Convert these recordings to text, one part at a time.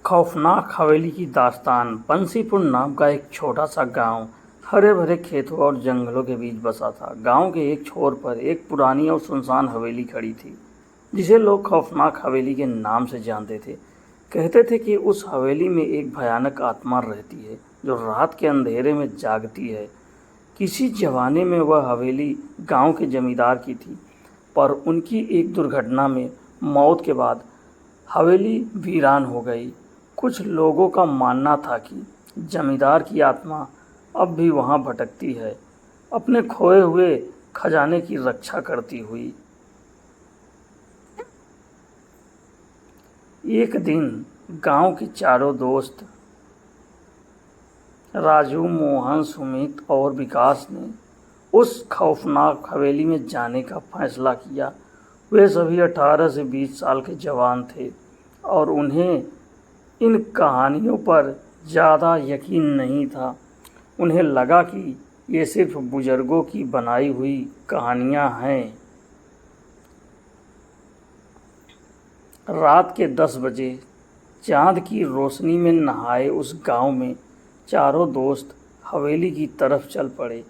खौफनाक हवेली की दास्तान। बंसीपुर नाम का एक छोटा सा गांव हरे भरे खेतों और जंगलों के बीच बसा था। गांव के एक छोर पर एक पुरानी और सुनसान हवेली खड़ी थी, जिसे लोग खौफनाक हवेली के नाम से जानते थे। कहते थे कि उस हवेली में एक भयानक आत्मा रहती है, जो रात के अंधेरे में जागती है। किसी जमाने में वह हवेली गांव के जमींदार की थी, पर उनकी एक दुर्घटना में मौत के बाद हवेली वीरान हो गई। कुछ लोगों का मानना था कि जमींदार की आत्मा अब भी वहां भटकती है, अपने खोए हुए खजाने की रक्षा करती हुई। एक दिन गांव के चारों दोस्त राजू, मोहन, सुमित और विकास ने उस खौफनाक हवेली में जाने का फैसला किया। वे सभी 18 से 20 साल के जवान थे और उन्हें इन कहानियों पर ज़्यादा यकीन नहीं था। उन्हें लगा कि ये सिर्फ बुजुर्गों की बनाई हुई कहानियाँ हैं। रात के 10 बजे चाँद की रोशनी में नहाए उस गांव में चारों दोस्त हवेली की तरफ चल पड़े।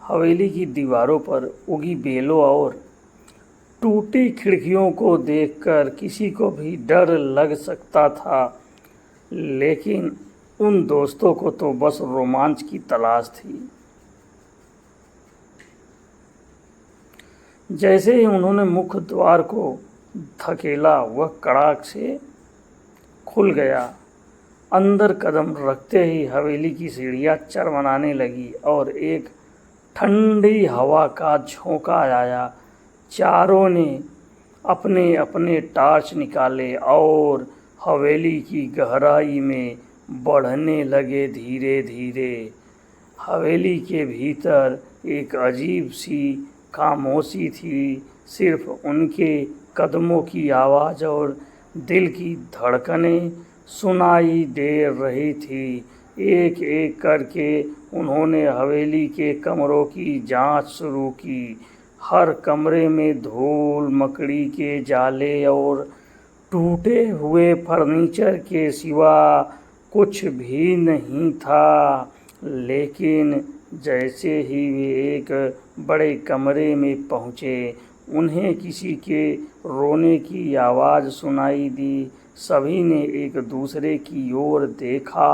हवेली की दीवारों पर उगी बेलों और टूटी खिड़कियों को देखकर किसी को भी डर लग सकता था, लेकिन उन दोस्तों को तो बस रोमांच की तलाश थी। जैसे ही उन्होंने मुख्य द्वार को धकेला, वह कड़ाक से खुल गया। अंदर कदम रखते ही हवेली की सीढ़ियां चरमराने लगी और एक ठंडी हवा का झोंका आया। चारों ने अपने अपने टॉर्च निकाले और हवेली की गहराई में बढ़ने लगे। धीरे धीरे हवेली के भीतर एक अजीब सी खामोशी थी। सिर्फ उनके कदमों की आवाज़ और दिल की धड़कनें सुनाई दे रही थी। एक एक करके उन्होंने हवेली के कमरों की जांच शुरू की। हर कमरे में धूल, मकड़ी के जाले और टूटे हुए फर्नीचर के सिवा कुछ भी नहीं था। लेकिन जैसे ही वे एक बड़े कमरे में पहुंचे, उन्हें किसी के रोने की आवाज़ सुनाई दी। सभी ने एक दूसरे की ओर देखा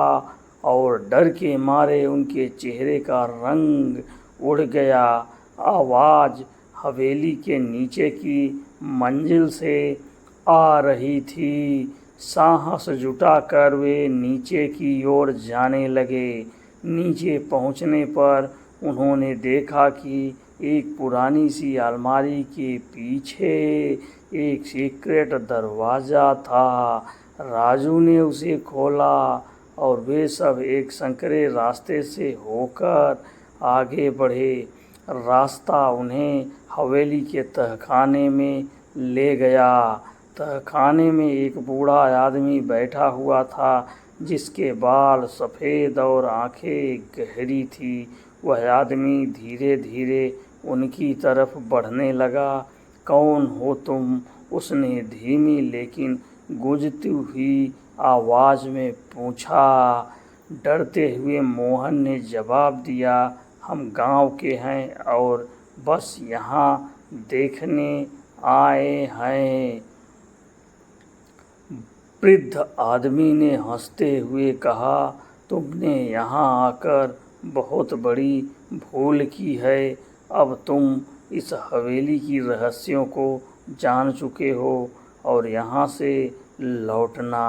और डर के मारे उनके चेहरे का रंग उड़ गया। आवाज़ हवेली के नीचे की मंजिल से आ रही थी। साहस जुटाकर वे नीचे की ओर जाने लगे। नीचे पहुंचने पर उन्होंने देखा कि एक पुरानी सी अलमारी के पीछे एक सीक्रेट दरवाज़ा था। राजू ने उसे खोला और वे सब एक संकरे रास्ते से होकर आगे बढ़े। रास्ता उन्हें हवेली के तहखाने में ले गया। तहखाने में एक बूढ़ा आदमी बैठा हुआ था, जिसके बाल सफ़ेद और आंखें गहरी थी। वह आदमी धीरे धीरे उनकी तरफ बढ़ने लगा। कौन हो तुम? उसने धीमी लेकिन गूंजती हुई आवाज़ में पूछा। डरते हुए मोहन ने जवाब दिया, हम गांव के हैं और बस यहाँ देखने आए हैं। वृद्ध आदमी ने हंसते हुए कहा, तुमने यहाँ आकर बहुत बड़ी भूल की है। अब तुम इस हवेली की रहस्यों को जान चुके हो और यहाँ से लौटना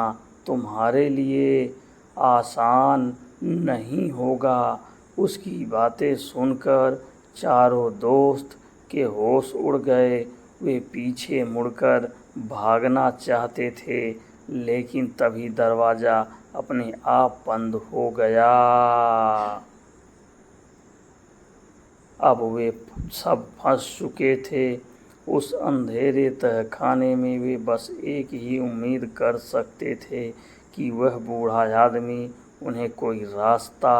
तुम्हारे लिए आसान नहीं होगा। उसकी बातें सुनकर चारों दोस्त के होश उड़ गए। वे पीछे मुड़कर भागना चाहते थे, लेकिन तभी दरवाज़ा अपने आप बंद हो गया। अब वे सब फंस चुके थे। उस अंधेरे तहखाने में वे बस एक ही उम्मीद कर सकते थे कि वह बूढ़ा आदमी उन्हें कोई रास्ता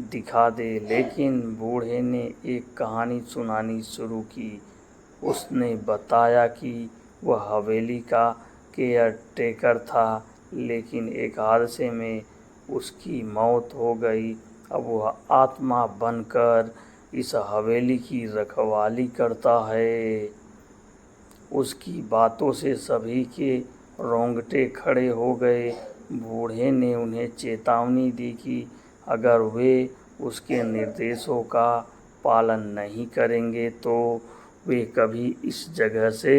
दिखा दे। लेकिन बूढ़े ने एक कहानी सुनानी शुरू की। उसने बताया कि वह हवेली का केयर टेकर था, लेकिन एक हादसे में उसकी मौत हो गई। अब वह आत्मा बनकर इस हवेली की रखवाली करता है। उसकी बातों से सभी के रोंगटे खड़े हो गए। बूढ़े ने उन्हें चेतावनी दी कि अगर वे उसके निर्देशों का पालन नहीं करेंगे तो वे कभी इस जगह से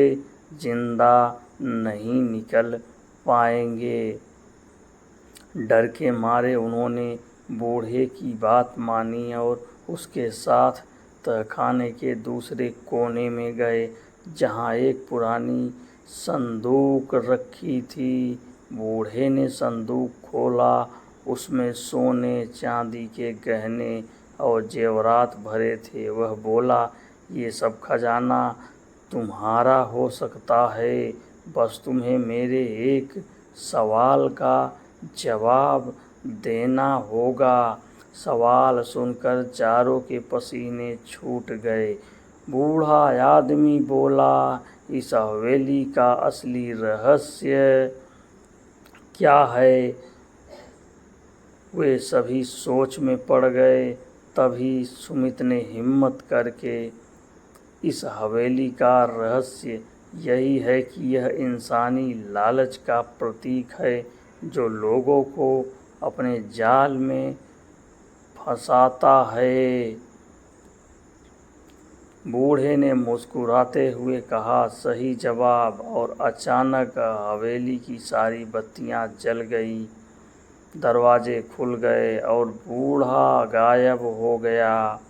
जिंदा नहीं निकल पाएंगे। डर के मारे उन्होंने बूढ़े की बात मानी और उसके साथ तहखाने के दूसरे कोने में गए, जहाँ एक पुरानी संदूक रखी थी। बूढ़े ने संदूक खोला। उसमें सोने चांदी के गहने और जेवरात भरे थे। वह बोला, ये सब खजाना तुम्हारा हो सकता है, बस तुम्हें मेरे एक सवाल का जवाब देना होगा। सवाल सुनकर चारों के पसीने छूट गए। बूढ़ा आदमी बोला, इस हवेली का असली रहस्य क्या है? वे सभी सोच में पड़ गए। तभी सुमित ने हिम्मत करके, इस हवेली का रहस्य यही है कि यह इंसानी लालच का प्रतीक है, जो लोगों को अपने जाल में फंसाता है। बूढ़े ने मुस्कुराते हुए कहा, सही जवाब। और अचानक हवेली की सारी बत्तियां जल गईं, दरवाजे खुल गए और बूढ़ा गायब हो गया।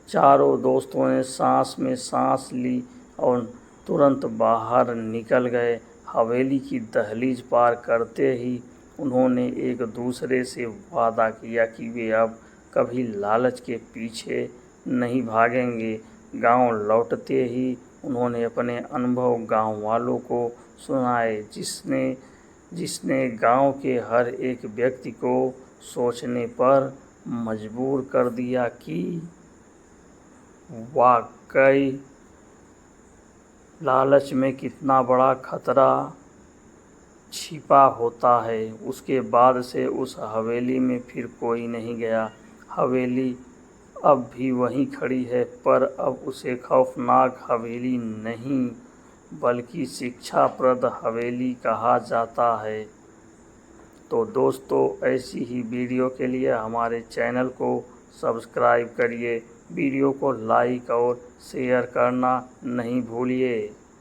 चारों दोस्तों ने सांस में सांस ली और तुरंत बाहर निकल गए। हवेली की दहलीज पार करते ही उन्होंने एक दूसरे से वादा किया कि वे अब कभी लालच के पीछे नहीं भागेंगे। गांव लौटते ही उन्होंने अपने अनुभव गांव वालों को सुनाए, जिसने गांव के हर एक व्यक्ति को सोचने पर मजबूर कर दिया कि वाकई लालच में कितना बड़ा खतरा छिपा होता है। उसके बाद से उस हवेली में फिर कोई नहीं गया। हवेली अब भी वहीं खड़ी है, पर अब उसे खौफनाक हवेली नहीं बल्कि शिक्षाप्रद हवेली कहा जाता है। तो दोस्तों, ऐसी ही वीडियो के लिए हमारे चैनल को सब्सक्राइब करिए। वीडियो को लाइक और शेयर करना नहीं भूलिए।